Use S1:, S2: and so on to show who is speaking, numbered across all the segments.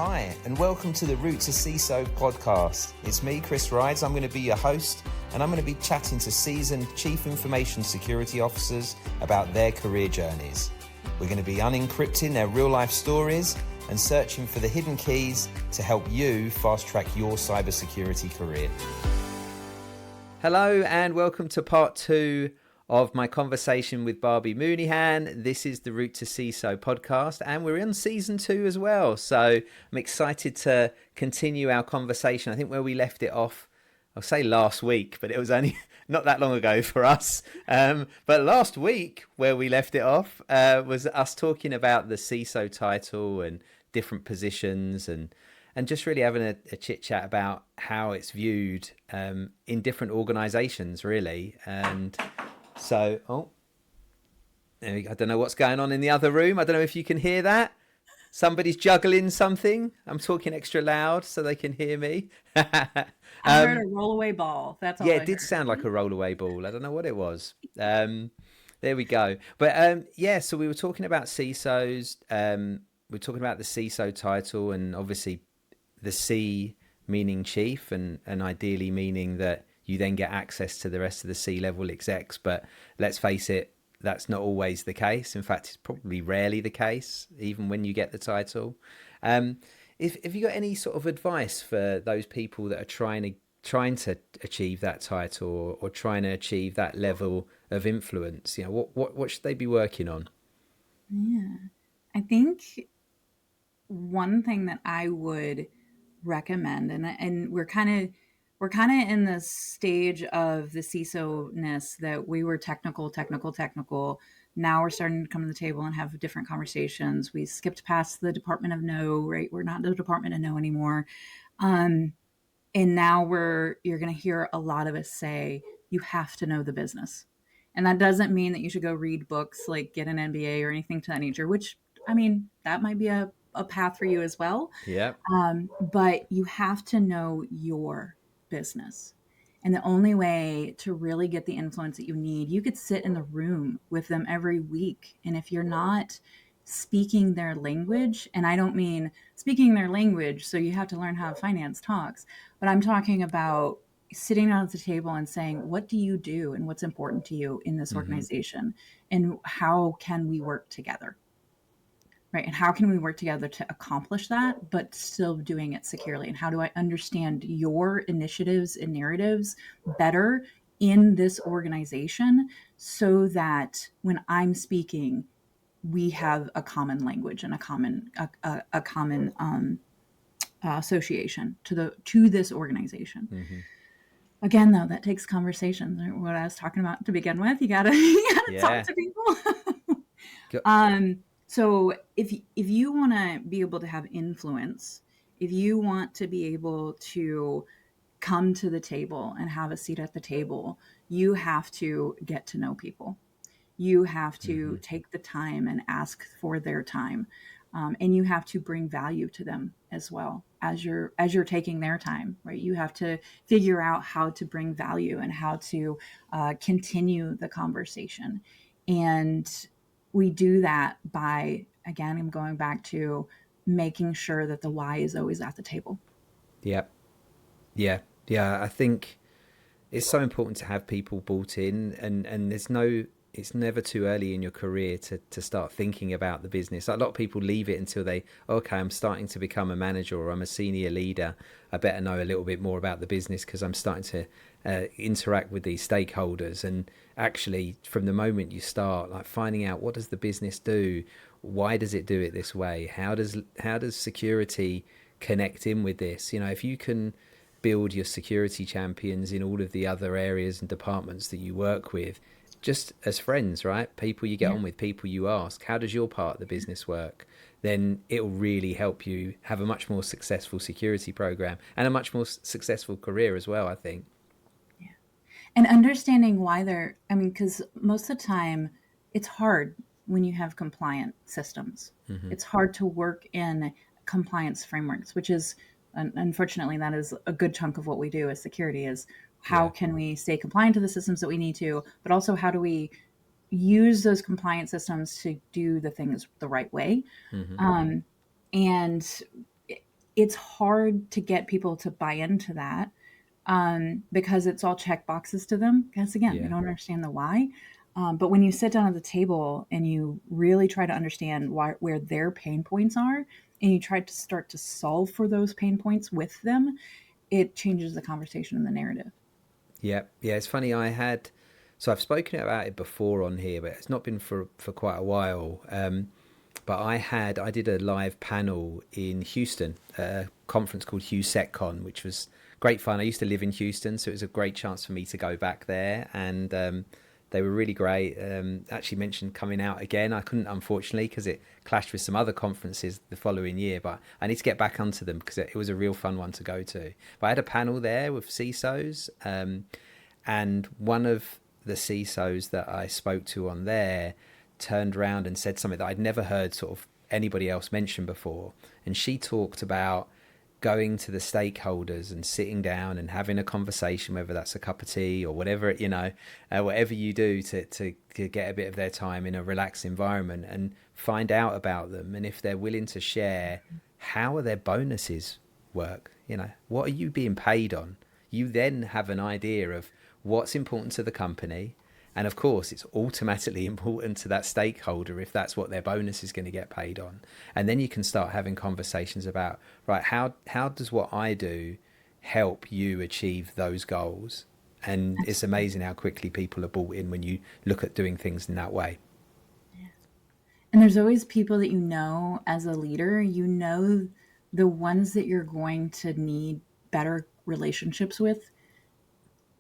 S1: Hi, and welcome to the Route to CISO podcast. It's me, Chris Rides. I'm going to be your host, and I'm going to be chatting to seasoned Chief Information Security Officers about their career journeys. We're going to be unencrypting their real-life stories and searching for the hidden keys to help you fast-track your cybersecurity career. Hello, and welcome to part 2 of my conversation with Barbee Mooneyhan. This is the Route to CISO podcast, and we're in season 2 as well. So I'm excited to continue our conversation. I think where we left it off, I'll say last week, but it was only not that long ago for us. But last week where we left it off was us talking about the CISO title and different positions and just really having a chit chat about how it's viewed in different organizations, really. And so, I don't know what's going on in the other room. I don't know if you can hear that. Somebody's juggling something. I'm talking extra loud so they can hear me.
S2: I heard a rollaway ball. That's all.
S1: Yeah, it did sound like a rollaway ball. I don't know what it was. There we go. But so we were talking about CISOs. We're talking about the CISO title, and obviously the C meaning chief, and ideally meaning that you then get access to the rest of the C-level execs. But let's face it, that's not always the case. In fact, it's probably rarely the case, even when you get the title. If you got any sort of advice for those people that are trying to achieve that title or trying to achieve that level of influence, you know, what should they be working on?
S2: Yeah, I think one thing that I would recommend, and we're kind of in the stage of the CISO-ness that we were technical. Now we're starting to come to the table and have different conversations. We skipped past the Department of No, right? We're not the Department of No anymore. And now you're going to hear a lot of us say, you have to know the business. And that doesn't mean that you should go read books, like get an MBA or anything to that nature, which, I mean, that might be a path for you as well.
S1: Yeah.
S2: But you have to know your business. And the only way to really get the influence that you need, you could sit in the room with them every week. And if you're not speaking their language, and I don't mean speaking their language, so you have to learn how finance talks, but I'm talking about sitting down at the table and saying, what do you do and what's important to you in this organization? And how can we work together? Right. And how can we work together to accomplish that, but still doing it securely? And how do I understand your initiatives and narratives better in this organization so that when I'm speaking, we have a common language and a common association to this organization. Mm-hmm. Again, though, that takes conversations. What I was talking about to begin with, you gotta talk to people. So if you want to be able to have influence, if you want to be able to come to the table and have a seat at the table, you have to get to know people. You have to take the time and ask for their time. And you have to bring value to them as well as you're taking their time, right? You have to figure out how to bring value and how to continue the conversation. And we do that by, again, I'm going back to making sure that the why is always at the table.
S1: Yeah. I think it's so important to have people bought in, and it's never too early in your career to start thinking about the business. A lot of people leave it until I'm starting to become a manager or I'm a senior leader. I better know a little bit more about the business because I'm starting to interact with these stakeholders. And actually, from the moment you start, like finding out what does the business do, why does it do it this way, how does security connect in with this? You know, if you can build your security champions in all of the other areas and departments that you work with, just as friends, right? People you get on with, people you ask, how does your part of the business work? Then it'll really help you have a much more successful security program and a much more successful career as well, I think.
S2: Yeah. And understanding why because most of the time it's hard when you have compliant systems. Mm-hmm. It's hard to work in compliance frameworks, which is, unfortunately, that is a good chunk of what we do as security is how can we stay compliant to the systems that we need to, but also how do we use those compliance systems to do the things the right way. Mm-hmm. And it's hard to get people to buy into that, because it's all check boxes to them. Because again, they
S1: Yeah.
S2: don't understand the why. But when you sit down at the table and you really try to understand where their pain points are, and you try to start to solve for those pain points with them, it changes the conversation and the narrative.
S1: Yeah, yeah. It's funny. So I've spoken about it before on here, but it's not been for quite a while. But I did a live panel in Houston, a conference called HughesecCon, which was great fun. I used to live in Houston, so it was a great chance for me to go back there, and they were really great. Actually mentioned coming out again. I couldn't, unfortunately, because it clashed with some other conferences the following year, but I need to get back onto them because it was a real fun one to go to. But I had a panel there with CISOs, and one of the CISOs that I spoke to on there turned around and said something that I'd never heard sort of anybody else mention before. And she talked about going to the stakeholders and sitting down and having a conversation, whether that's a cup of tea or whatever, whatever you do to get a bit of their time in a relaxed environment and find out about them. And if they're willing to share, how are their bonuses work? What are you being paid on? You then have an idea of what's important to the company. And of course, it's automatically important to that stakeholder if that's what their bonus is going to get paid on. And then you can start having conversations about, right, how does what I do help you achieve those goals? And it's amazing how quickly people are bought in when you look at doing things in that way.
S2: And there's always people that as a leader, the ones that you're going to need better relationships with.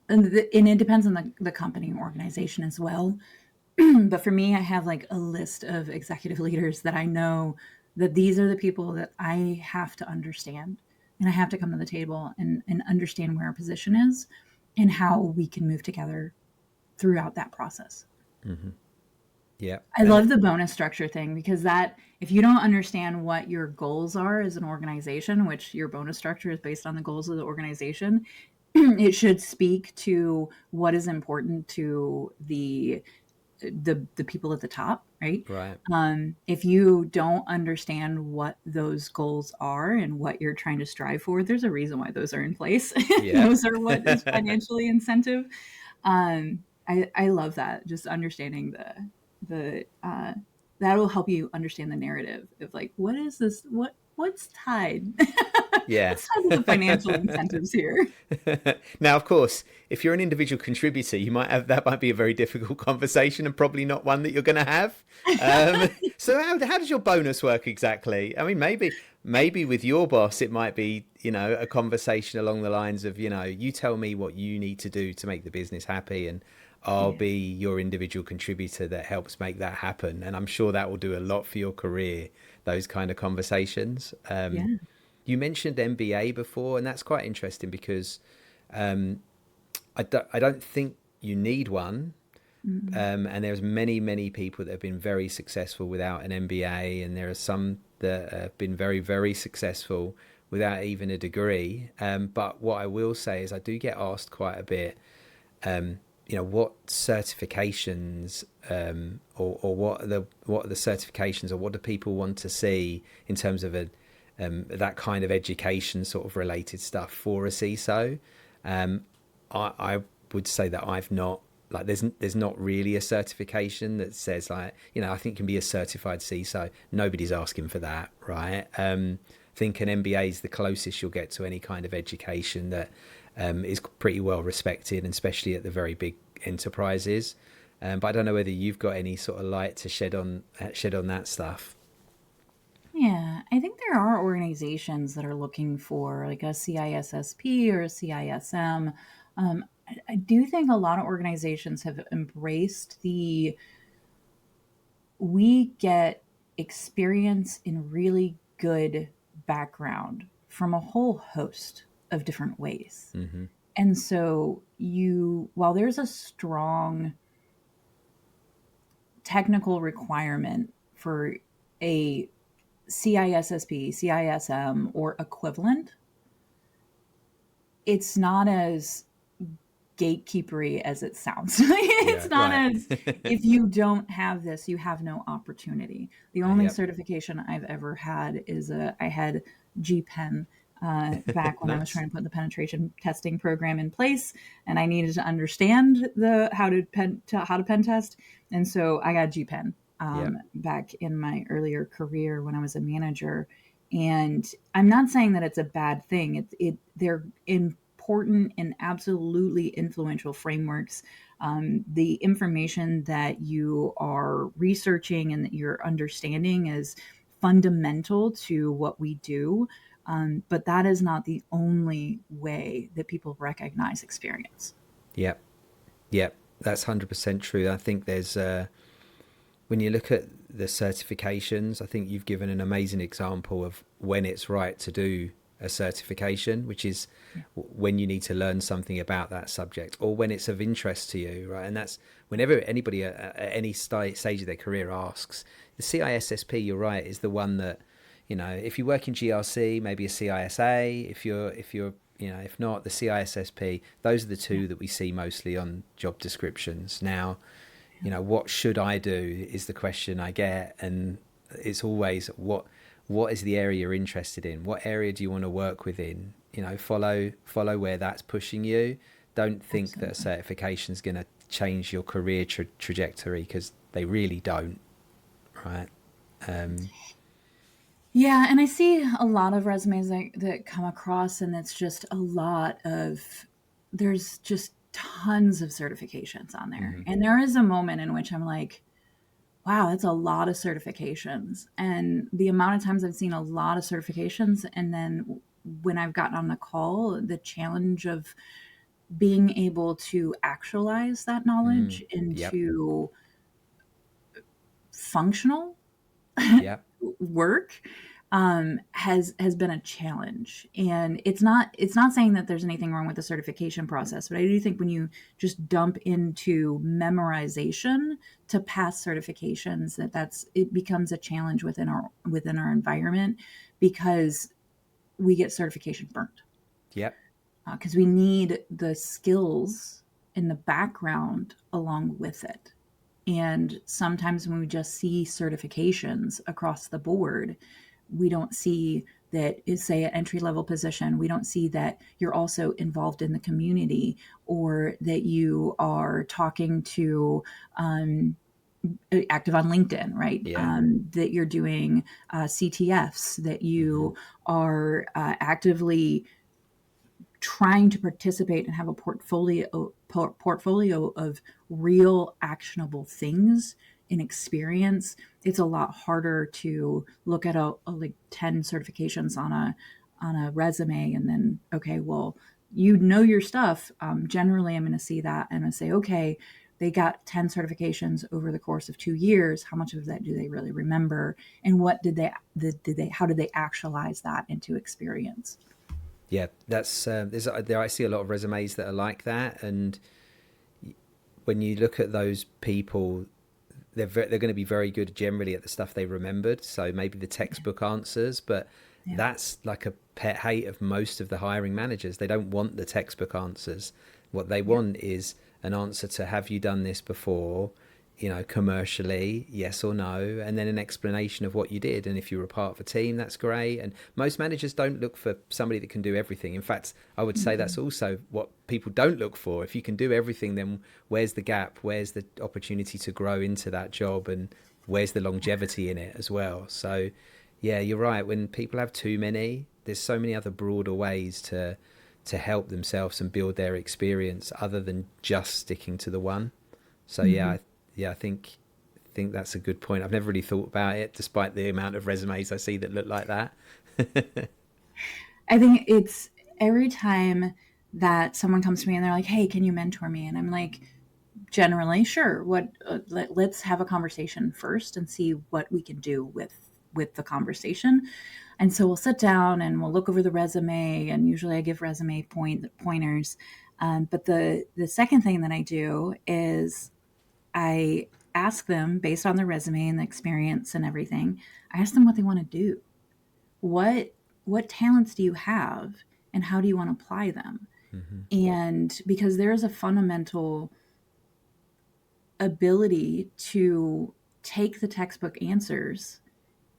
S2: And it depends on the company or organization as well. But for me, I have like a list of executive leaders that I know that these are the people that I have to understand. And I have to come to the table and understand where our position is and how we can move together throughout that process.
S1: Yeah.
S2: I
S1: And
S2: love the bonus structure thing because that, if you don't understand what your goals are as an organization, which your bonus structure is based on the goals of the organization, it should speak to what is important to the people at the top, right?
S1: right.
S2: If you don't understand what those goals are and what you're trying to strive for, there's a reason why those are in place.
S1: Yeah.
S2: Those are what is financially incentive. I love that. Just understanding the that will help you understand the narrative of like, what is this? What's tied?
S1: Yeah.
S2: What's tied to the financial incentives here?
S1: Now, of course, if you're an individual contributor, that might be a very difficult conversation and probably not one that you're going to have. So how does your bonus work exactly? I mean, maybe with your boss, it might be, a conversation along the lines of, you tell me what you need to do to make the business happy, and I'll
S2: Yeah,
S1: be your individual contributor that helps make that happen. And I'm sure that will do a lot for your career, those kind of conversations.
S2: yeah,
S1: You mentioned MBA before, and that's quite interesting because I don't think you need one.
S2: mm,
S1: And there's many people that have been very successful without an MBA, and there are some that have been very, very successful without even a degree. But what I will say is I do get asked quite a bit, what certifications or what are the certifications, or what do people want to see in terms of that kind of education sort of related stuff for a CISO. I would say that I've not, like, there's not really a certification that says, like, I think you can be a certified CISO. Nobody's asking for that, right? I think an MBA is the closest you'll get to any kind of education that is pretty well respected, and especially at the very big enterprises. But I don't know whether you've got any sort of light to shed on that stuff.
S2: yeah. I think there are organizations that are looking for like a CISSP or a CISM. I do think a lot of organizations have embraced we get experience in really good background from a whole host of different ways.
S1: Hmm.
S2: And so while there's a strong technical requirement for a CISSP, CISM, or equivalent, it's not as gatekeepery as it sounds. It's
S1: Yeah,
S2: not
S1: right.
S2: as, if you don't have this, you have no opportunity. The only
S1: Yep.
S2: certification I've ever had is I had GPEN back when I was
S1: Nice.
S2: trying to put the penetration testing program in place, and I needed to understand the how to pen test, and so I got GPEN
S1: Yep.
S2: back in my earlier career when I was a manager. And I'm not saying that it's a bad thing. They're important and absolutely influential frameworks. The information that you are researching and that you're understanding is fundamental to what we do. But that is not the only way that people recognize experience.
S1: Yep. Yep. That's 100% true. I think there's when you look at the certifications, I think you've given an amazing example of when it's right to do a certification, which is
S2: Yeah.
S1: when you need to learn something about that subject or when it's of interest to you, right? And that's whenever anybody at any stage of their career asks. The CISSP, you're right, is the one that, if you work in GRC, maybe a CISA. If you're if not the CISSP, those are the
S2: Yeah.
S1: two that we see mostly on job descriptions. Now, what should I do is the question I get, and it's always what is the area you're interested in? What area do you want to work within? Follow where that's pushing you. Don't think that a
S2: Absolutely.
S1: certification is going to change your career trajectory, because they really don't, right? Um,
S2: Yeah, and I see a lot of resumes that come across, and it's just a lot of, there's just tons of certifications on there.
S1: mhm.
S2: And there is a moment in which I'm like, wow, that's a lot of certifications. And the amount of times I've seen a lot of certifications, and then when I've gotten on the call, the challenge of being able to actualize that knowledge
S1: Yep,
S2: into functional
S1: yep,
S2: work has been a challenge. And it's not saying that there's anything wrong with the certification process, but I do think when you just dump into memorization to pass certifications, it becomes a challenge within our environment, because we get certification burnt,
S1: yep,
S2: because we need the skills in the background along with it. And sometimes when we just see certifications across the board, we don't see that is, say, an entry level position. We don't see that you're also involved in the community, or that you are talking to, active on LinkedIn, right?
S1: yeah,
S2: That you're doing CTFs, that
S1: hmm
S2: you are actively trying to participate and have a portfolio of real actionable things in experience. It's a lot harder to look at like 10 certifications on a resume and then, okay, well, you know your stuff. Generally, I'm going to see that and I'm going to say, okay, they got 10 certifications over the course of 2 years. How much of that do they really remember? And what how did they actualize that into experience?
S1: yeah. That's there. I see a lot of resumes that are like that, and when you look at those people, they're going to be very good generally at the stuff they remembered. So maybe the textbook answers, but
S2: Yeah.
S1: that's like a pet hate of most of the hiring managers. They don't want the textbook answers. What they
S2: Yeah.
S1: want is an answer to, have you done this before? Commercially, yes or no, and then an explanation of what you did. And if you were a part of a team, that's great. And most managers don't look for somebody that can do everything. In fact, I would say that's
S2: Mm-mm.
S1: also what people don't look for. If you can do everything, then where's the gap? Where's the opportunity to grow into that job? And where's the longevity in it as well? So, yeah, you're right. When people have too many, there's so many other broader ways to help themselves and build their experience other than just sticking to the one. So
S2: Mhm.
S1: yeah, I think that's a good point. I've never really thought about it, despite the amount of resumes I see that look like that.
S2: I think it's every time that someone comes to me and they're like, "Hey, can you mentor me?" And I'm like, generally, sure. Let's have a conversation first and see what we can do with the conversation. And so we'll sit down and we'll look over the resume, and usually I give resume pointers. But the second thing that I do is I ask them, based on their resume and the experience and everything, I ask them what they want to do. What talents do you have, and how do you want to apply them?
S1: Hmm.
S2: And because there's a fundamental ability to take the textbook answers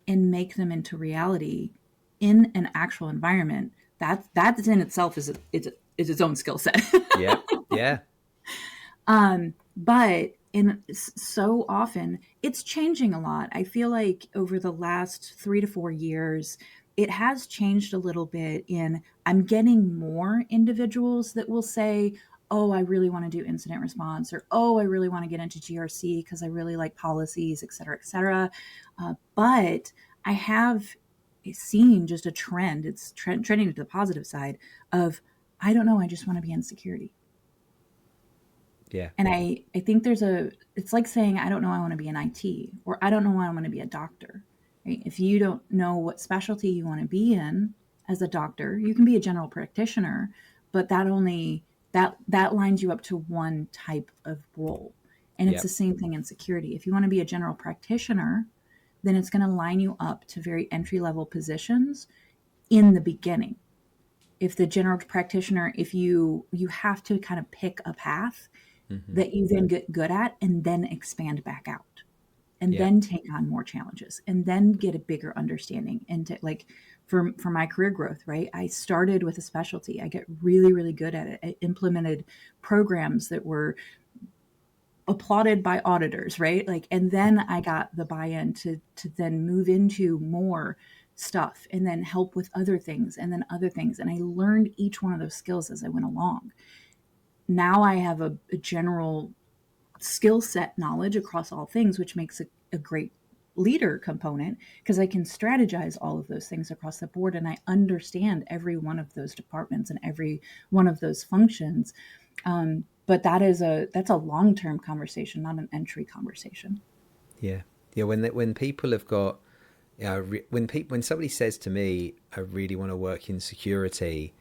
S2: and make them into reality in an actual environment, that's in itself is its own skill set.
S1: Yep. Yeah.
S2: But in so often it's changing a lot. I feel like over the last 3 to 4 years, it has changed a little bit. In I'm getting more individuals that will say, "Oh, I really want to do incident response," or "Oh, I really want to get into GRC because I really like policies, et cetera, et cetera." But I have seen just a trend. It's trending to the positive side of, I don't know, I just want to be in security.
S1: Yeah.
S2: And I think it's like saying, I don't know, I want to be in IT, or I don't know, I want to be a doctor. Right? If you don't know what specialty you want to be in as a doctor, you can be a general practitioner, but that lines you up to one type of role. And it's the
S1: Yep.
S2: same thing in security. If you want to be a general practitioner, then it's going to line you up to very entry level positions in the beginning. If the general practitioner, if you have to kind of pick a path
S1: Hmm.
S2: that you then get good at and then expand back out and
S1: Yep.
S2: then take on more challenges and then get a bigger understanding. And to, like, for my career growth, right, I started with a specialty. I get really really good at it. I implemented programs that were applauded by auditors, right, like, and then I got the buy-in to then move into more stuff and then help with other things and then other things, and I learned each one of those skills as I went along. Now I have a general skill set knowledge across all things, which makes a great leader component, because I can strategize all of those things across the board and I understand every one of those departments and every one of those functions. But that's a long term conversation, not an entry conversation.
S1: Yeah. Yeah. When people have got, when somebody says to me, I really want to work in security,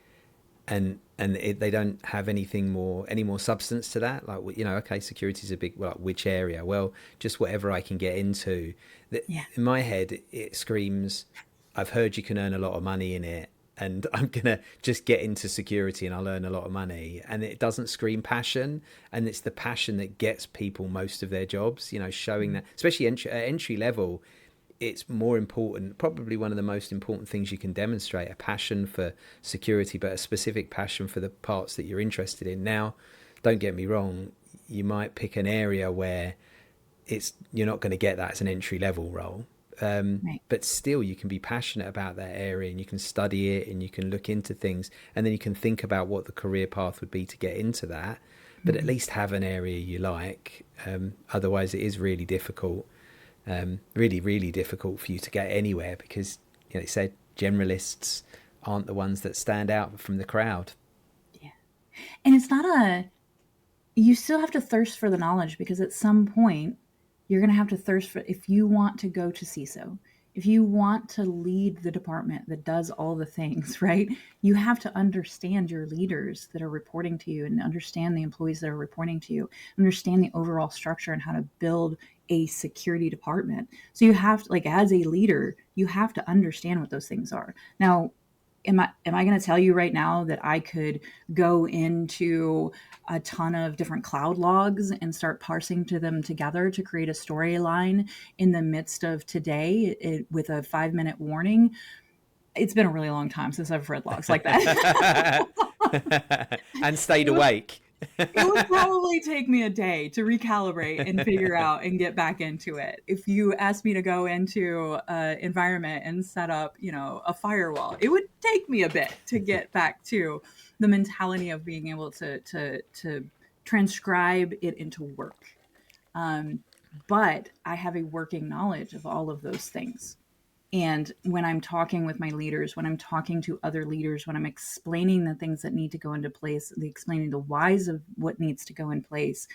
S1: they don't have any more substance to that, like, okay, security is a big, well, like, which area? Well, just whatever I can get into.
S2: Yeah.
S1: In my head it screams, I've heard you can earn a lot of money in it, and I'm gonna just get into security and I'll earn a lot of money. And it doesn't scream passion, and it's the passion that gets people most of their jobs, showing that, especially at entry level. It's more important, probably one of the most important things you can demonstrate, a passion for security, but a specific passion for the parts that you're interested in. Now, don't get me wrong, you might pick an area where you're not going to get that as an entry level role.
S2: Right.
S1: But still, you can be passionate about that area and you can study it and you can look into things, and then you can think about what the career path would be to get into that. But at
S2: Mhm.
S1: least have an area you like. Otherwise, it is really difficult, really, really difficult for you to get anywhere, because they said generalists aren't the ones that stand out from the crowd.
S2: Yeah. And it's not a you still have to thirst for the knowledge, because at some point you're going to have to thirst for, if you want to go to CISO, if you want to lead the department that does all the things, right? You have to understand your leaders that are reporting to you and understand the employees that are reporting to you, understand the overall structure and how to build a security department. So you have to, like, as a leader, you have to understand what those things are. Now, am I going to tell you right now that I could go into a ton of different cloud logs and start parsing to them together to create a storyline in the midst of today, with a 5 minute warning? It's been a really long time since I've read logs like that.
S1: And stayed
S2: it would
S1: awake.
S2: it would probably take me a day to recalibrate and figure out and get back into it. If you asked me to go into an environment and set up, a firewall, it would take me a bit to get back to the mentality of being able to transcribe it into work. Um, but I have a working knowledge of all of those things. And when I'm talking with my leaders, when I'm talking to other leaders, when I'm explaining the things that need to go into place, explaining the whys of what needs to go in place,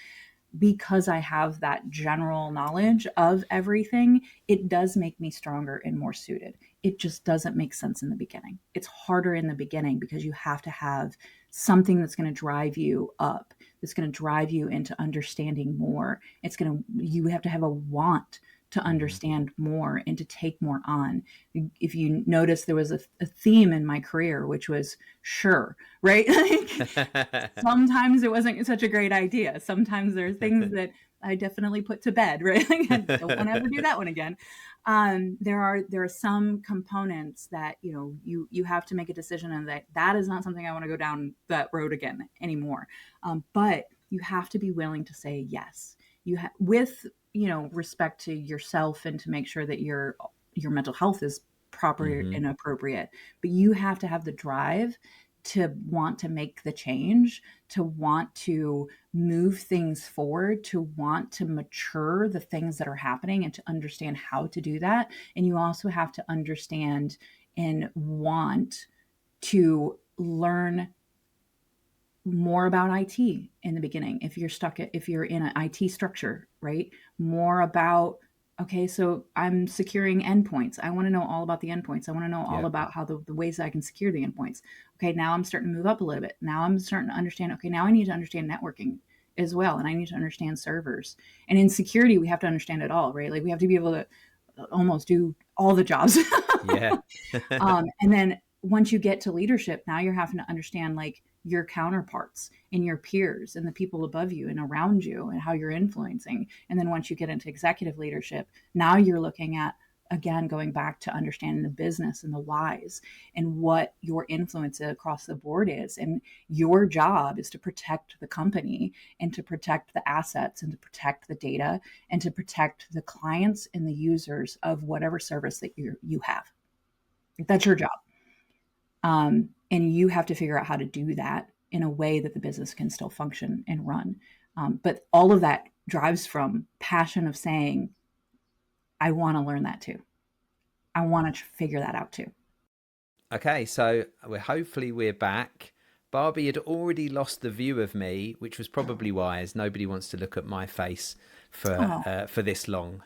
S2: because I have that general knowledge of everything, it does make me stronger and more suited. It just doesn't make sense in the beginning. It's harder in the beginning because you have to have something that's going to drive you up, that's going to drive you into understanding more. You have to have a want to
S1: Hmm.
S2: understand more and to take more on. If you notice, there was a theme in my career, which was sure, right? Like, sometimes it wasn't such a great idea. Sometimes there are things that I definitely put to bed, right? Like, I don't want to ever do that one again. There are some components that you have to make a decision, and that is not something I want to go down that road again anymore. But you have to be willing to say yes. With respect to yourself, and to make sure that your mental health is proper
S1: Hmm.
S2: and appropriate. But you have to have the drive to want to make the change, to want to move things forward, to want to mature the things that are happening, and to understand how to do that. And you also have to understand and want to learn more about IT in the beginning. If you're in an IT structure, right? More about, okay, so I'm securing endpoints. I want to know all about the endpoints. I want to know all
S1: Yeah.
S2: about how the ways that I can secure the endpoints. Okay, now I'm starting to move up a little bit. Now I'm starting to understand, okay, now I need to understand networking as well. And I need to understand servers. And in security, we have to understand it all, right? Like, we have to be able to almost do all the jobs.
S1: Yeah.
S2: And then once you get to leadership, now you're having to understand, like, your counterparts and your peers and the people above you and around you, and how you're influencing. And then once you get into executive leadership, now you're looking at, again, going back to understanding the business and the whys and what your influence across the board is. And your job is to protect the company, and to protect the assets, and to protect the data, and to protect the clients and the users of whatever service that you have. That's your job. And you have to figure out how to do that in a way that the business can still function and run. But all of that drives from passion of saying, I want to learn that too. I want to figure that out too.
S1: Okay, so we're back. Barbie had already lost the view of me, which was probably wise. Nobody wants to look at my face
S2: Oh,
S1: for this long.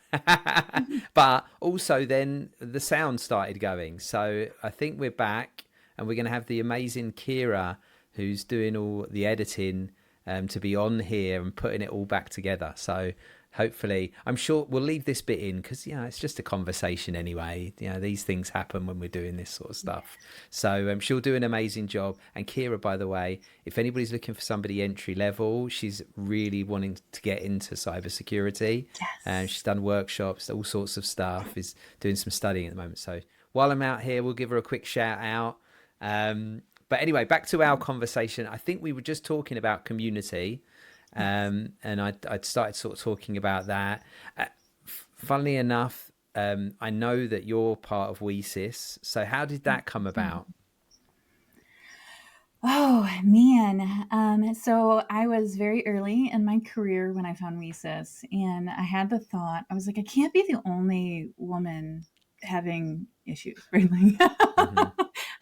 S1: But also, then the sound started going. So I think we're back, and we're going to have the amazing Kira, who's doing all the editing, to be on here and putting it all back together. So hopefully, I'm sure we'll leave this bit in because it's just a conversation anyway. These things happen when we're doing this sort of stuff. So she'll do an amazing job. And Kira, by the way, if anybody's looking for somebody entry level, she's really wanting to get into cybersecurity. She's
S2: yes.
S1: done workshops, all sorts of stuff. Is doing some studying at the moment. So while I'm out here, we'll give her a quick shout out. But anyway, back to our conversation. I think we were just talking about community,
S2: Yes.
S1: and I'd started sort of talking about that. Funnily enough, I know that you're part of WeSys. So how did that come about?
S2: Oh man. So I was very early in my career when I found Mises, and I had the thought, I was like, I can't be the only woman having issues, right? Like,
S1: Hmm.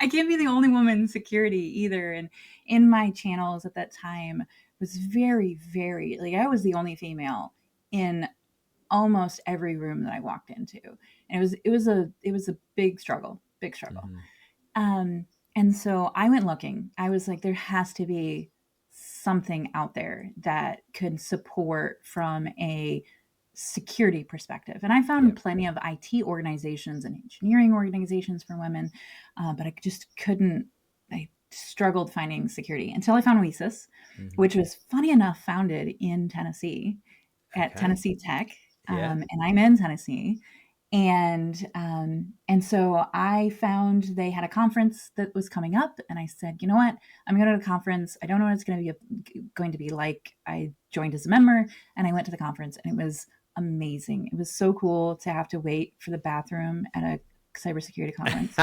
S2: I can't be the only woman in security either. And in my channels at that time was very, very, like, I was the only female in almost every room that I walked into. And it was a big struggle, big struggle.
S1: Hmm.
S2: Um, and so I went looking. I was like, there has to be something out there that could support from a security perspective. And I
S1: Yeah.
S2: found plenty of IT organizations and engineering organizations for women, but I just couldn't. I struggled finding security until I found WESIS,
S1: Hmm.
S2: which was, funny enough, founded in Tennessee at
S1: Okay.
S2: Tennessee Tech,
S1: Yeah.
S2: and I'm in Tennessee. And so I found they had a conference that was coming up, and I said, you know what, I'm going to a conference. I don't know what it's going to be like. I joined as a member, and I went to the conference, and it was amazing. It was so cool to have to wait for the bathroom at a cybersecurity conference.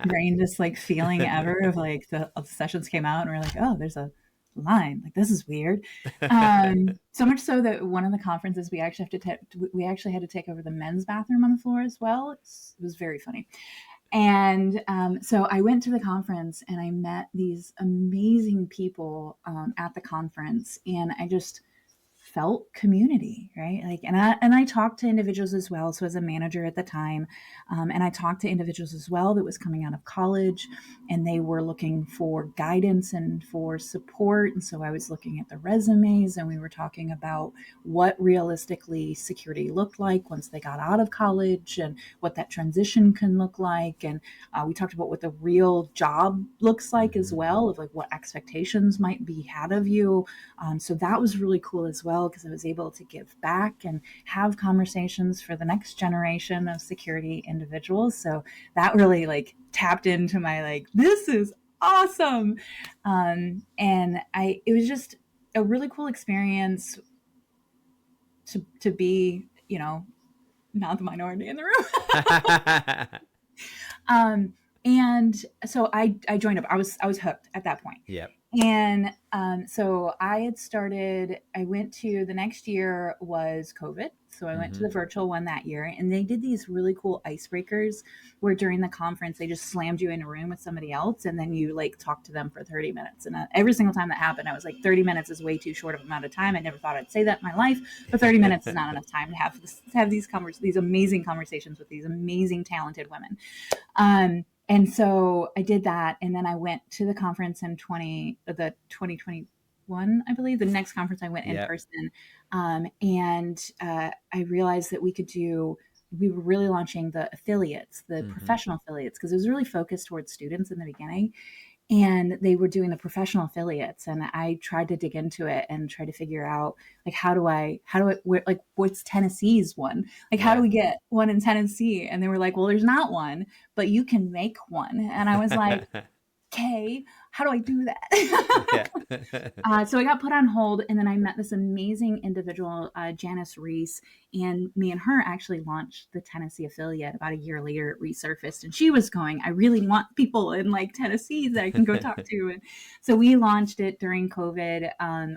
S2: Strangest, like, feeling ever of, like, the sessions came out and we're like, oh, there's a line, like, this is weird. So much so that one of the conferences we actually had to take over the men's bathroom on the floor as well. It was very funny. And so I went to the conference, and I met these amazing people at the conference, and I just felt community, right? Like, and I talked to individuals as well. So as a manager at the time, and I talked to individuals as well that was coming out of college, and they were looking for guidance and for support. And so I was looking at the resumes, and we were talking about what realistically security looked like once they got out of college, and what that transition can look like. And we talked about what the real job looks like as
S1: Mm-hmm.
S2: well, of like what expectations might be had of you. So that was really cool as well, because I was able to give back and have conversations for the next generation of security individuals. So that really like tapped into my like, this is awesome. And it was just a really cool experience to be, not the minority in the room. um, and so I joined up. I was hooked at that point.
S1: Yep.
S2: And so I had started, I went to the next year was COVID. So I went to
S1: Mm-hmm.
S2: the virtual one that year, and they did these really cool icebreakers where during the conference, they just slammed you in a room with somebody else. And then you like talk to them for 30 minutes. And every single time that happened, I was like, 30 minutes is way too short of amount of time. I never thought I'd say that in my life, but 30 minutes is not enough time to have these amazing conversations with these amazing, talented women. And so I did that, and then I went to the conference in 2021, I believe, the next conference I went in
S1: Yep.
S2: person, and I realized that we were really launching the affiliates, the
S1: Mm-hmm.
S2: professional affiliates, because it was really focused towards students in the beginning, and they were doing the professional affiliates, and I tried to dig into it and try to figure out like like what's Tennessee's one, like how do
S1: Yeah.
S2: we get one in Tennessee, and they were like, well, there's not one, but you can make one. And I was like, okay, how do I do
S1: Yeah.
S2: that? So I got put on hold, and then I met this amazing individual, Janice Reese, and me and her actually launched the Tennessee affiliate. About a year later, it resurfaced, and she was going, I really want people in like Tennessee that I can go talk to. And so we launched it during COVID,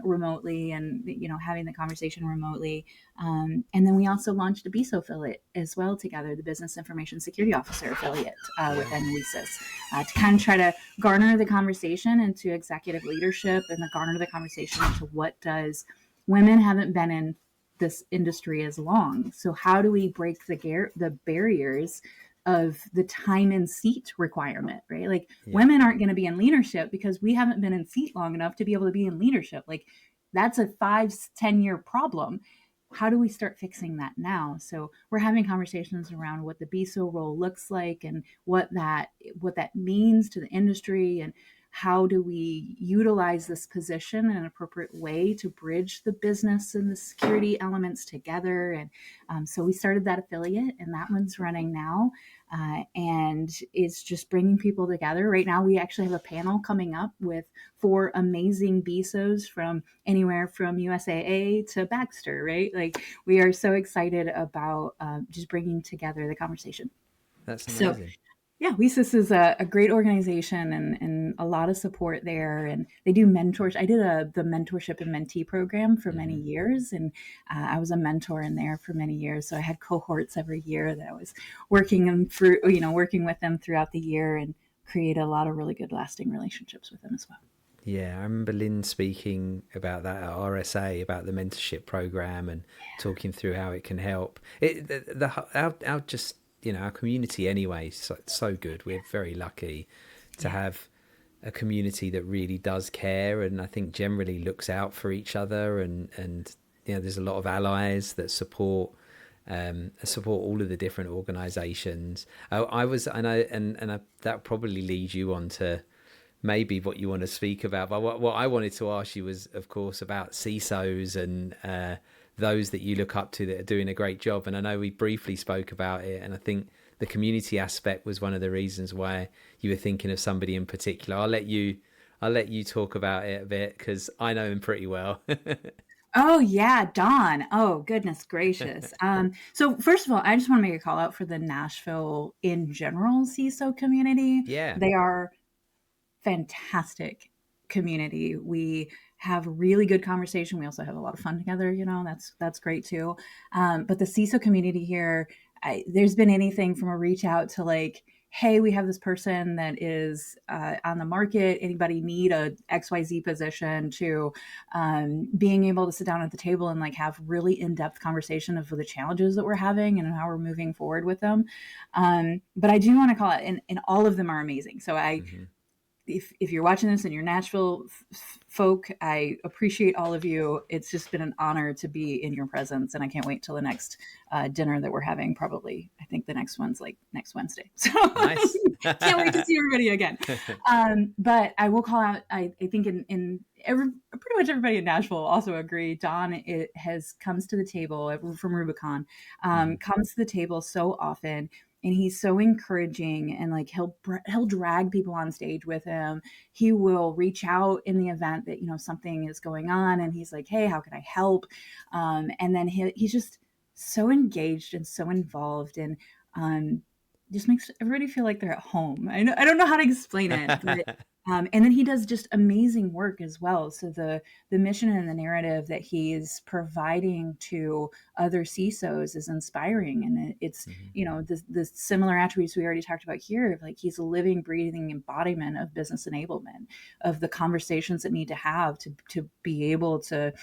S2: remotely, and having the conversation remotely. And then we also launched a BISO affiliate as well together, the Business Information Security Officer affiliate,
S1: Yeah.
S2: within LISAs, to kind of try to garner the conversation into executive leadership, and the garner the conversation into what does women haven't been in this industry as long. So how do we break the barriers of the time in seat requirement, right? Like
S1: Yeah.
S2: women aren't going to be in leadership because we haven't been in seat long enough to be able to be in leadership. Like that's a 5-10 year problem. How do we start fixing that now? So we're having conversations around what the BISO role looks like, and what that means to the industry, and how do we utilize this position in an appropriate way to bridge the business and the security elements together. And so we started that affiliate, and that one's running now, and it's just bringing people together. Right now we actually have a panel coming up with 4 amazing BISOs from anywhere from USAA to Baxter, right? Like we are so excited about just bringing together the conversation.
S1: That's
S2: So
S1: amazing.
S2: yeah, WESIS is a great organization, and a lot of support there. And they do mentors. I did the mentorship and mentee program for many
S1: Mm-hmm.
S2: years, and I was a mentor in there for many years. So I had cohorts every year that I was working them through, working with them throughout the year, and create a lot of really good lasting relationships with them as well.
S1: Yeah, I remember Lynn speaking about that at RSA, about the mentorship program, and talking through how it can help. Our just our community anyway, so good. We're very lucky to
S2: Yeah.
S1: have a community that really does care, and I think generally looks out for each other, and there's a lot of allies that support all of the different organisations. I was, and that probably leads you on to maybe what you want to speak about. But what I wanted to ask you was, of course, about CISOs and those that you look up to that are doing a great job. And I know we briefly spoke about it, and I think the community aspect was one of the reasons why you were thinking of somebody in particular. I'll let you talk about it a bit because I know him pretty well.
S2: Oh yeah, Dawn. Oh goodness gracious. So first of all, I just want to make a call out for the Nashville in general CISO community.
S1: Yeah.
S2: They are fantastic community. We have really good conversation. We also have a lot of fun together. That's great too. But the CISO community here, there's been anything from a reach out to like, hey, we have this person that is on the market. Anybody need a XYZ position, to being able to sit down at the table and like have really in-depth conversation of the challenges that we're having and how we're moving forward with them. But I do want to call it, and all of them are amazing. So
S1: Hmm.
S2: if you're watching this and you're Nashville folk, I appreciate all of you. It's just been an honor to be in your presence, and I can't wait till the next dinner that we're having. Probably, I think the next one's like next Wednesday, so
S1: Nice.
S2: can't wait to see everybody again. But I will call out. I think pretty much everybody in Nashville also agree. Don it has comes to the table from Rubicon,
S1: Hmm.
S2: comes to the table so often, and he's so encouraging, and like he'll drag people on stage with him. He will reach out in the event that something is going on, and he's like, hey, how can I help? And then he's just so engaged and so involved, and just makes everybody feel like they're at home. I don't know how to explain it, but and then he does just amazing work as well. So the mission and the narrative that he's providing to other CISOs is inspiring, and it's
S1: Hmm.
S2: the similar attributes we already talked about here. Like, he's a living, breathing embodiment of business enablement, of the conversations that need to have to be able to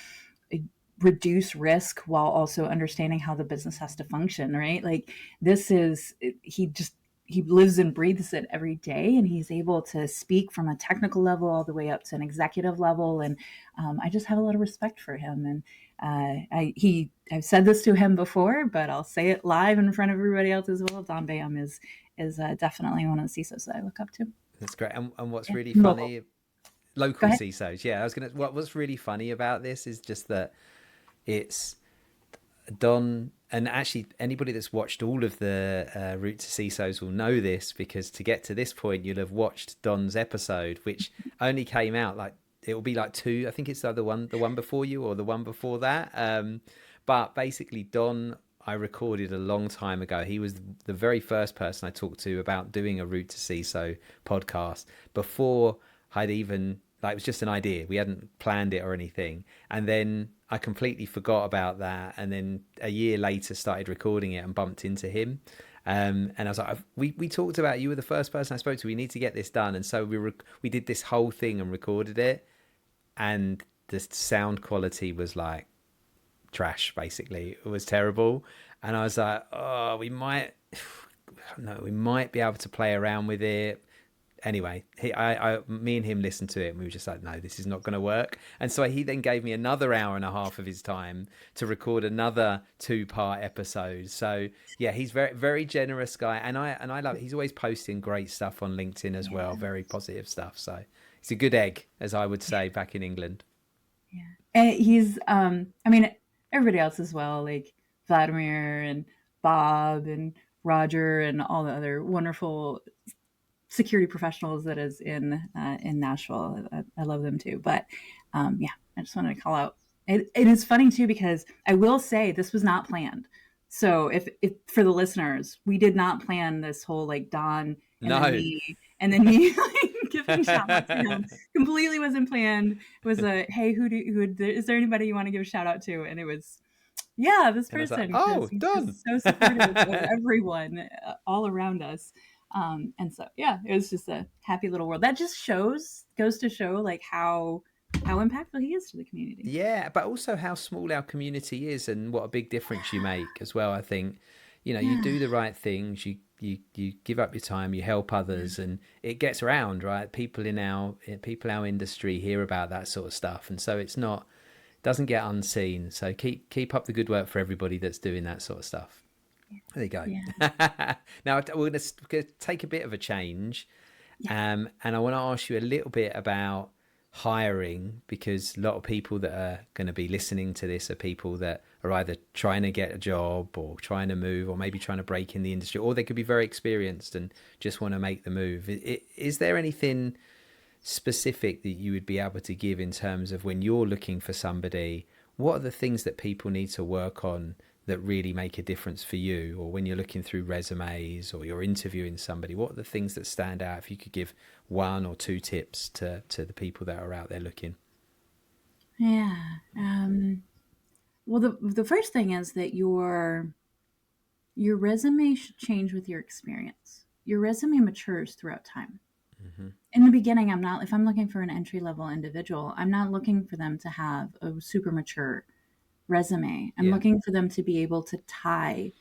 S2: reduce risk while also understanding how the business has to function, right? Like, this is he lives and breathes it every day, and he's able to speak from a technical level all the way up to an executive level. And I just have a lot of respect for him. And I've said this to him before, but I'll say it live in front of everybody else as well. Don Bayham is definitely one of the CISOs that I look up to.
S1: That's great. And what's
S2: Yeah.
S1: really
S2: Local.
S1: funny,
S2: Go
S1: local
S2: ahead.
S1: CISOs. Yeah, I was gonna. What's really funny about this is just that it's Don, and actually anybody that's watched all of the Route to CISOs will know this, because to get to this point, you'll have watched Don's episode, which only came out like it will be like two. I think it's the one before you, or the one before that. But basically, Don, I recorded a long time ago. He was the very first person I talked to about doing a Route to CISO podcast before I'd even, like, it was just an idea. We hadn't planned it or anything. And then I completely forgot about that. And then a year later started recording it and bumped into him. And I was like, we talked about, you were the first person I spoke to. We need to get this done. And so we did this whole thing and recorded it. And the sound quality was like trash, basically. It was terrible. And I was like, oh, we might be able to play around with it. Anyway, me and him listened to it, and we were just like, no, this is not going to work. And so he then gave me another hour and a half of his time to record another 2-part episode. So yeah, he's very, very generous guy, and I love it. He's always posting great stuff on LinkedIn as well,
S2: Yeah.
S1: very positive stuff. So he's a good egg, as I would say back in England.
S2: Yeah. And he's I mean, everybody else as well, like Vladimir and Bob and Roger and all the other wonderful security professionals that is in Nashville. I love them too. But yeah, I just wanted to call out. It is funny too, because I will say this was not planned. So if for the listeners, we did not plan this whole like Don
S1: No.
S2: and then me like, giving shout out to him. Completely wasn't planned. It was a, hey, is there anybody you want to give a shout out to? And it was, yeah, this
S1: And I was like,
S2: person, because
S1: oh,
S2: he's
S1: done.
S2: just so supportive of everyone all around us. And so, yeah, it was just a happy little world. That just goes to show like how impactful he is to the community.
S1: Yeah, but also how small our community is, and what a big difference you make as well. I think, you
S2: Yeah,
S1: do the right things, you give up your time, you help others, and it gets around, right? People in our industry hear about that sort of stuff, and so it's not doesn't get unseen. So keep up the good work for everybody that's doing that sort of stuff. There you go.
S2: yeah,
S1: Now we're going to take a bit of a change,
S2: yeah,
S1: and I want to ask you a little bit about hiring, because a lot of people that are going to be listening to this are people that are either trying to get a job, or trying to move, or maybe trying to break in the industry, or they could be very experienced and just want to make the move. Is there anything specific that you would be able to give in terms of, when you're looking for somebody, what are the things that people need to work on that really make a difference for you? Or when you're looking through resumes, or you're interviewing somebody, what are the things that stand out, if you could give 1 or 2 tips to the people that are out there looking?
S2: yeah. Well, the first thing is that your resume should change with your experience. your resume matures throughout time.
S1: Hmm.
S2: In the beginning, if I'm looking for an entry level individual, I'm not looking for them to have a super mature resume. I'm
S1: Yeah.
S2: looking for them to be able to tie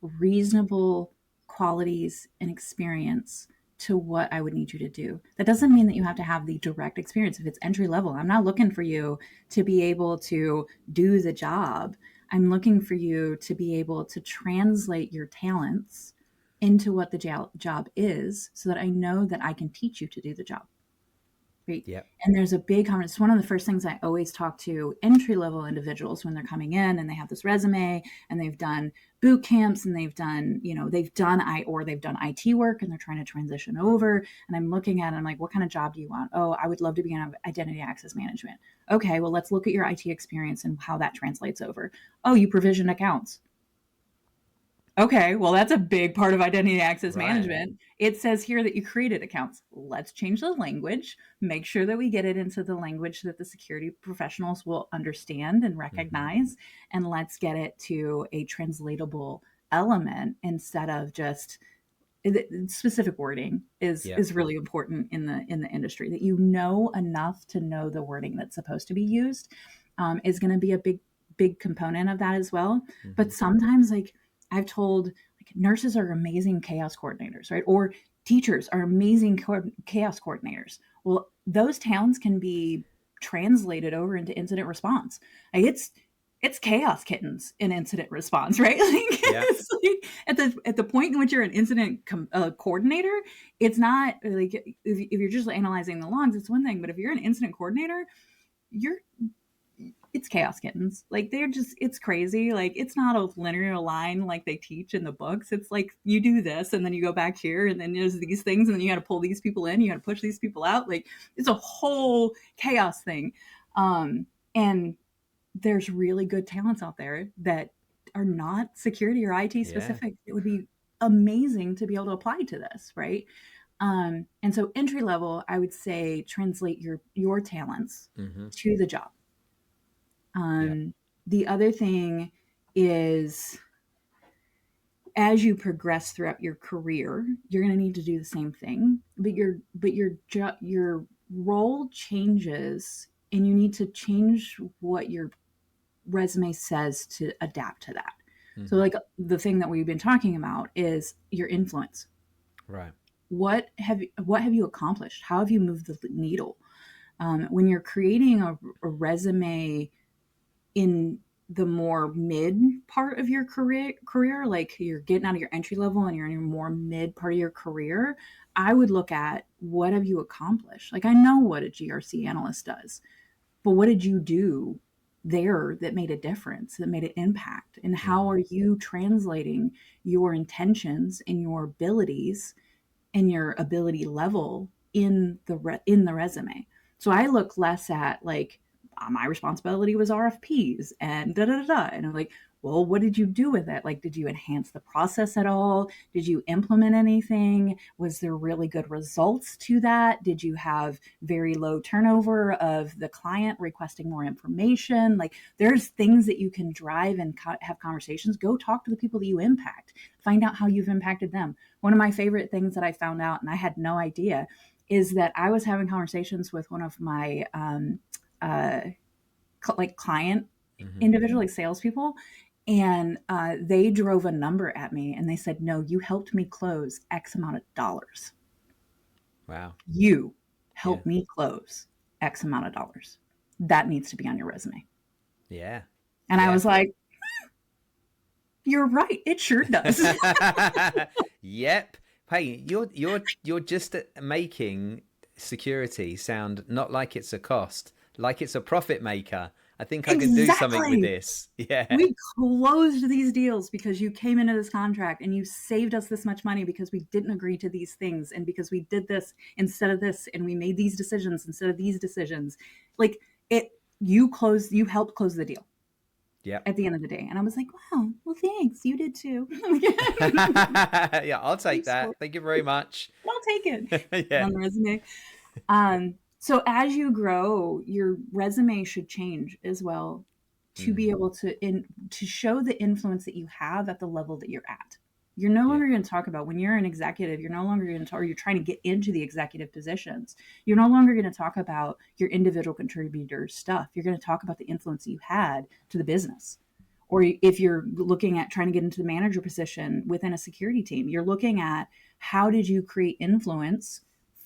S2: reasonable qualities and experience to what I would need you to do. That doesn't mean that you have to have the direct experience. If it's entry level, I'm not looking for you to be able to do the job. I'm looking for you to be able to translate your talents into what the job is so that I know that I can teach you to do the job. Right.
S1: Yeah.
S2: And there's a big conference. It's one of the first things I always talk to entry level individuals when they're coming in and they have this resume and they've done boot camps and they've done, they've done IT work and they're trying to transition over. And I'm looking at it, I'm like, what kind of job do you want? Oh, I would love to be in identity access management. Okay, well, let's look at your IT experience and how that translates over. Oh, you provision accounts. Okay, well, that's a big part of identity access
S1: Right.
S2: management. It says here that you created accounts. Let's change the language, make sure that we get it into the language that the security professionals will understand and
S1: Hmm.
S2: recognize, and let's get it to a translatable element instead of just specific wording is
S1: Yeah.
S2: is really important in the industry. That you know enough to know the wording that's supposed to be used is going to be a big component of that as well.
S1: Hmm.
S2: But sometimes, like I've told, like nurses are amazing chaos coordinators, right? Or teachers are amazing chaos coordinators. Well, those talents can be translated over into incident response. Like it's chaos kittens in incident response, right? Like
S1: Yeah.
S2: it's like at the point in which you're an incident coordinator, it's not like if you're just analyzing the logs, it's one thing. But if you're an incident coordinator, you're it's chaos kittens. Like it's crazy. Like it's not a linear line like they teach in the books. It's like you do this and then you go back here and then there's these things and then you got to pull these people in, you got to push these people out. Like it's a whole chaos thing. And there's really good talents out there that are not security or IT
S1: Yeah.
S2: specific. It would be amazing to be able to apply to this, right? And so entry level, I would say translate your talents
S1: Hmm.
S2: to the job.
S1: Yeah.
S2: Um, the other thing is as you progress throughout your career, you're going to need to do the same thing, but your role changes and you need to change what your resume says to adapt to that. So
S1: Hmm.
S2: like the thing that we've been talking about is your influence.
S1: Right.
S2: What have you accomplished? How have you moved the needle? When you're creating a resume in the more mid part of your career, like you're getting out of your entry level and you're in your more mid part of your career, I would look at what have you accomplished. Like I know what a GRC analyst does, but what did you do there that made a difference, that made an impact? And how
S1: Hmm.
S2: are you translating your intentions and your abilities and your ability level in the resume? So I look less at like my responsibility was RFPs and da da da da, and I'm like, well, what did you do with it? Like, did you enhance the process at all? Did you implement anything? Was there really good results to that? Did you have very low turnover of the client requesting more information? Like, there's things that you can drive and have conversations. Go talk to the people that you impact. Find out how you've impacted them. One of my favorite things that I found out, and I had no idea, is that I was having conversations with one of my uh, like client
S1: Hmm.
S2: individual, like salespeople, and they drove a number at me and they said, "No, you helped me close X amount of dollars.
S1: Wow.
S2: You
S1: Yeah.
S2: helped me close X amount of dollars. That needs to be on your resume."
S1: Yeah.
S2: And I
S1: Yeah.
S2: was like, "You're right. It sure does."
S1: Yep. Hey, you're just making security sound not like it's a cost, like it's a profit maker. I think I can do something with
S2: Exactly.
S1: this. Yeah.
S2: We closed these deals because you came into this contract and you saved us this much money because we didn't agree to these things and because we did this instead of this and we made these decisions instead of these decisions. Like it, you helped close the deal
S1: Yep.
S2: at the end of the day. And I was like, wow, well, thanks. You did too.
S1: Yeah, I'll take
S2: Thanks for
S1: that. Thank you very much.
S2: I'll take it. Put it
S1: Yeah.
S2: on the resume. So as you grow, your resume should change as well to be
S1: Hmm.
S2: able to show the influence that you have at the level that you're at. You're no
S1: Yeah.
S2: longer going to talk about when you're an executive, you're no longer going to talk, or you're trying to get into the executive positions. You're no longer going to talk about your individual contributor stuff. You're going to talk about the influence that you had to the business. Or if you're looking at trying to get into the manager position within a security team, you're looking at how did you create influence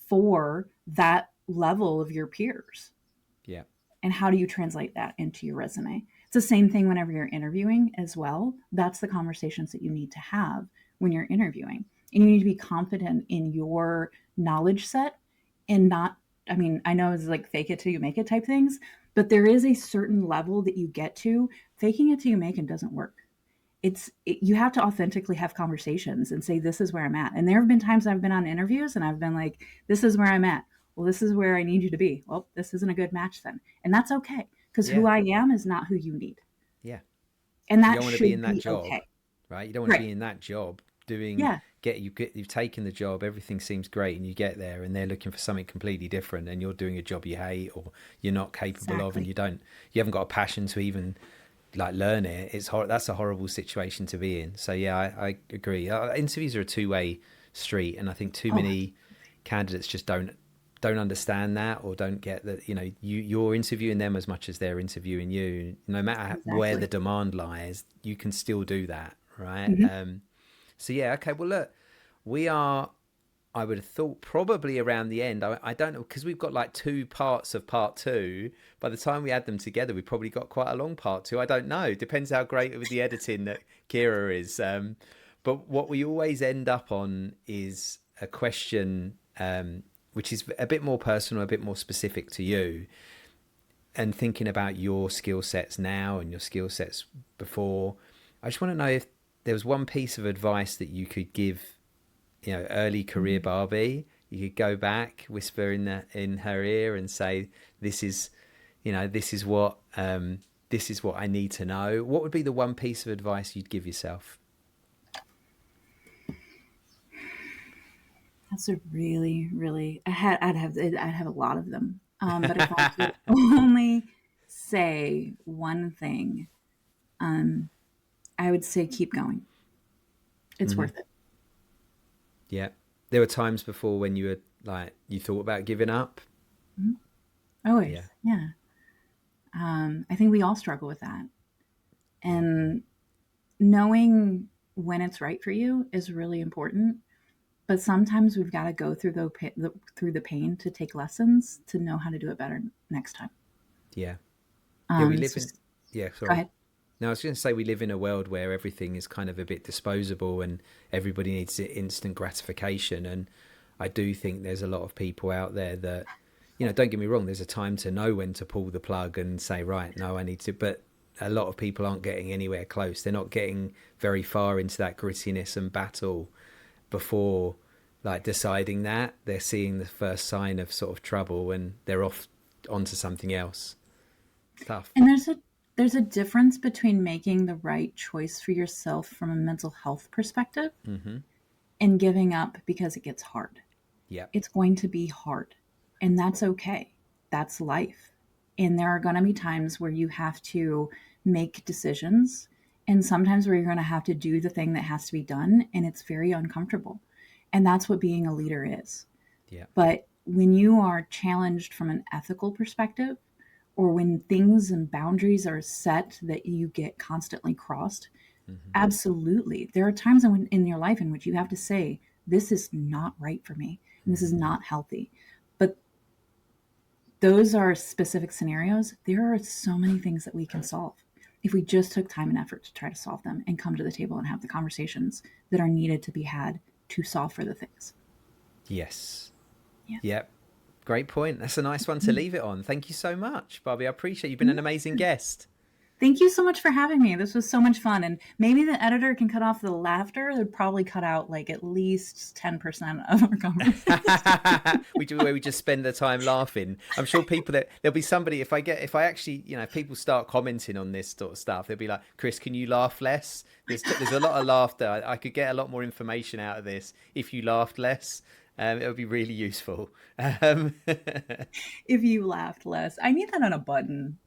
S2: for that level of your peers?
S1: Yeah.
S2: And how do you translate that into your resume? It's the same thing whenever you're interviewing as well. That's the conversations that you need to have when you're interviewing. And you need to be confident in your knowledge set and not, I mean, I know it's like fake it till you make it type things, but there is a certain level that you get to. Faking it till you make it doesn't work. You have to authentically have conversations and say, this is where I'm at. And there have been times I've been on interviews and I've been like, this is where I'm at. Well, this is where I need you to be. Well, this isn't a good match then. And that's okay, because who
S1: Yeah.
S2: I am is not who you need.
S1: Yeah.
S2: And
S1: You
S2: that
S1: don't want to be in
S2: should
S1: that
S2: be
S1: job,
S2: okay.
S1: right? You don't want to
S2: Right.
S1: be in that job doing
S2: Yeah,
S1: you've taken the job, everything seems great, and you get there and they're looking for something completely different, and you're doing a job you hate or you're not capable of, and
S2: exactly.
S1: you haven't got a passion to even like learn it. That's a horrible situation to be in. So yeah, I agree. Interviews are a two-way street, and I think too
S2: Oh,
S1: many candidates just don't understand that, or don't get that, you're interviewing them as much as they're interviewing you. No matter where the
S2: exactly.
S1: demand lies, you can still do that, right?
S2: Hmm.
S1: So yeah, okay, well look, we are, I would have thought, probably around the end. I don't know, because we've got like two parts of part two. By the time we add them together, we probably got quite a long part two. I don't know, depends how great with the editing that Kira is. But what we always end up on is a question, which is a bit more personal, a bit more specific to you, and thinking about your skill sets now and your skill sets before. I just want to know if there was one piece of advice that you could give, early career Barbie. You could go back, whisper in her ear, and say, "This is, this is what I need to know." What would be the one piece of advice you'd give yourself?
S2: That's a really, really. I'd have a lot of them. But if I could only say one thing, I would say keep going. It's
S1: Hmm.
S2: worth it.
S1: Yeah, there were times before when you were like you thought about giving up.
S2: Mhm. Always,
S1: Yeah,
S2: yeah. I think we all struggle with that,
S1: yeah,
S2: and knowing when it's right for you is really important. But sometimes we've got to go through through the pain to take lessons to know how to do it better next time.
S1: yeah, yeah. We live
S2: So
S1: in. Yeah,
S2: go
S1: sorry.
S2: ahead.
S1: No, I was going to say we live in a world where everything is kind of a bit disposable and everybody needs instant gratification. And I do think there's a lot of people out there that, don't get me wrong, there's a time to know when to pull the plug and say, right, no, I need to. But a lot of people aren't getting anywhere close. They're not getting very far into that grittiness and battle before like deciding that. They're seeing the first sign of sort of trouble and they're off onto something else. Tough.
S2: And there's a difference between making the right choice for yourself from a mental health perspective
S1: Mm-hmm.
S2: and giving up because it gets hard.
S1: Yep.
S2: It's going to be hard, and that's okay. That's life. And there are going to be times where you have to make decisions, and sometimes where you're going to have to do the thing that has to be done, and it's very uncomfortable. And that's what being a leader is.
S1: Yep.
S2: But when you are challenged from an ethical perspective, or when things and boundaries are set that you get constantly crossed,
S1: Mm-hmm.
S2: absolutely. There are times in your life in which you have to say, this is not right for me, and this is
S1: Mm-hmm.
S2: not healthy. But those are specific scenarios. There are so many things that we can solve if we just took time and effort to try to solve them and come to the table and have the conversations that are needed to be had to solve for the things.
S1: Yes.
S2: Yeah.
S1: Yep. Great point. That's a nice one to leave it on. Thank you so much, Bobby. I appreciate you've been an amazing guest.
S2: Thank you so much for having me. This was so much fun. And maybe the editor can cut off the laughter. They'd probably cut out like at least 10% of our conversation.
S1: We do where we just spend the time laughing. I'm sure there'll be somebody if I actually if people start commenting on this sort of stuff, they'll be like, Chris, can you laugh less? There's a lot of laughter. I could get a lot more information out of this if you laughed less. It would be really useful.
S2: If you laughed less, I need that on a button.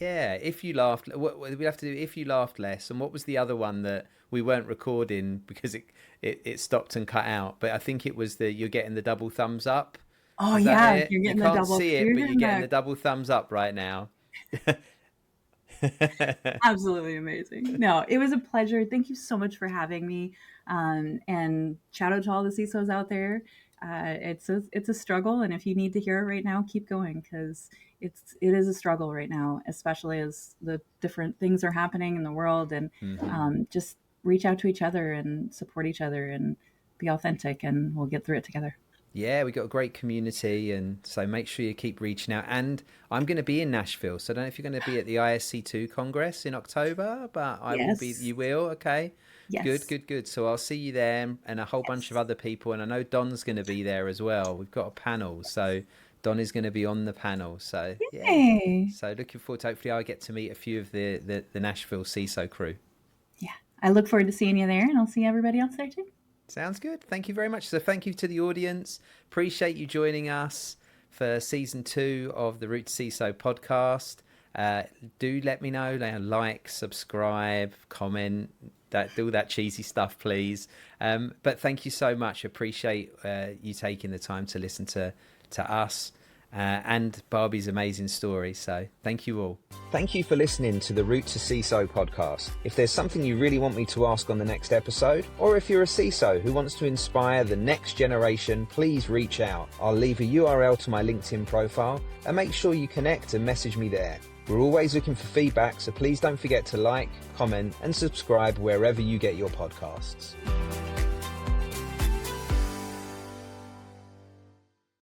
S1: Yeah, if you laughed, we have to do if you laughed less. And what was the other one that we weren't recording because it stopped and cut out? But I think it was the you're getting the double thumbs up.
S2: Oh
S1: Was that
S2: yeah,
S1: it?
S2: you're
S1: You
S2: getting the
S1: can't
S2: double.
S1: see it,
S2: You're
S1: but you're
S2: getting
S1: getting
S2: the
S1: the double thumbs up right now.
S2: absolutely amazing. No, it was a pleasure. Thank you so much for having me. And shout out to all the CISOs out there. It's a struggle, and if you need to hear it right now, keep going because it is a struggle right now, especially as the different things are happening in the world. And just reach out to each other and support each other and be authentic, and we'll get through it together.
S1: Yeah, we got a great community, and so make sure you keep reaching out. And I'm going to be in Nashville, so I don't know if you're going to be at the ISC2 Congress in October, but I will be.
S2: Yes.
S1: You will, okay? Good,
S2: Yes.
S1: good, good. So I'll see you there, and a whole bunch of
S2: Yes.
S1: other people, and I know Don's going to be there as well. We've got a panel, so Don is going to be on the panel. So yeah,
S2: Hey.
S1: so looking forward to hopefully I get to meet a few of the Nashville CISO crew.
S2: Yeah. I look forward to seeing you there, and I'll see everybody else there too.
S1: Sounds good. Thank you very much. So thank you to the audience. Appreciate you joining us for season 2 of the Route to CISO podcast. Do let me know, like, subscribe, comment, do that cheesy stuff, please. But thank you so much. Appreciate you taking the time to listen to us and Barbee's amazing story. So thank you all. Thank you for listening to the Route to CISO podcast. If there's something you really want me to ask on the next episode, or if you're a CISO who wants to inspire the next generation, please reach out. I'll leave a URL to my LinkedIn profile and make sure you connect and message me there. We're always looking for feedback, so please don't forget to like, comment and subscribe wherever you get your podcasts.